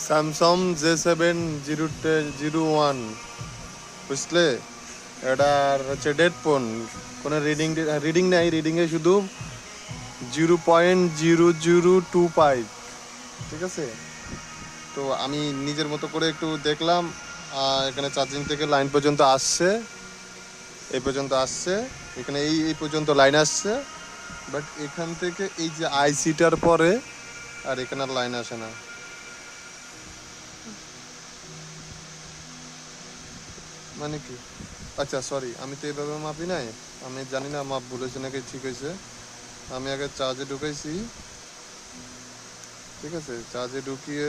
Samsung J7 01 বুঝলে, এটার হচ্ছে ডেড ফোন, কোনো রিডিং নাই, রিডিংয়ে শুধু 0.0025, ঠিক আছে। তো আমি নিজের মতো করে একটু দেখলাম, এখানে চার্জিং থেকে লাইন পর্যন্ত আসছে, এই পর্যন্ত আসছে, এখানে এই পর্যন্ত লাইন আসছে, বাট এখান থেকে এই যে আইসিটার পরে আর এখানে আর লাইন আসে না। মানে কি, আচ্ছা সরি, আমি তো এইভাবে মাপি নাই, আমি জানি না মাপ ভুল হয়েছে নাকি ঠিক হয়েছে। আমি আগে চার্জে ঢুকাইছি, ঠিক আছে, চার্জে ঢুকিয়ে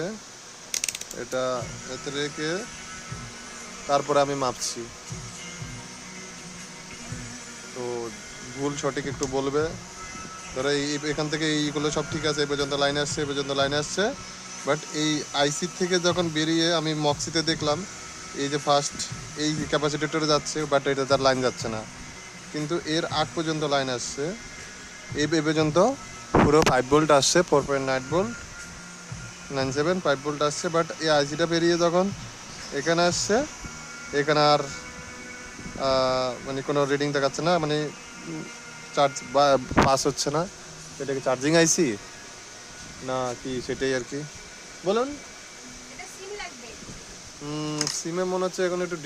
এটা এতে রেখে তারপরে আমি মাপছি। তো ভুল সঠিক একটু বলবে। ধরো এখান থেকে এইগুলো সব ঠিক আছে, এই পর্যন্ত লাইন আসছে, এই পর্যন্ত লাইন আসছে, বাট এই আইসি থেকে যখন বেরিয়ে আমি মক্সিতে দেখলাম এই যে ফার্স্ট এই ক্যাপাসিটরে যাচ্ছে, বাট এটা তার লাইন যাচ্ছে না, কিন্তু এর আগ পর্যন্ত লাইন আসছে, এই পর্যন্ত পুরো 5 ভোল্ট আসছে, 4.9 ভোল্ট 97 5 ভোল্ট আসছে, বাট এই আইসিটা বেরিয়ে যখন এখানে আসছে, এখানে আর মানে কোনো রিডিং দেখাচ্ছে না, মানে চার্জ বা পাস হচ্ছে না। এটা কি চার্জিং আইসি না কি, সেটাই আর কি। বলুন। সিমে মনে হচ্ছে এখন একটু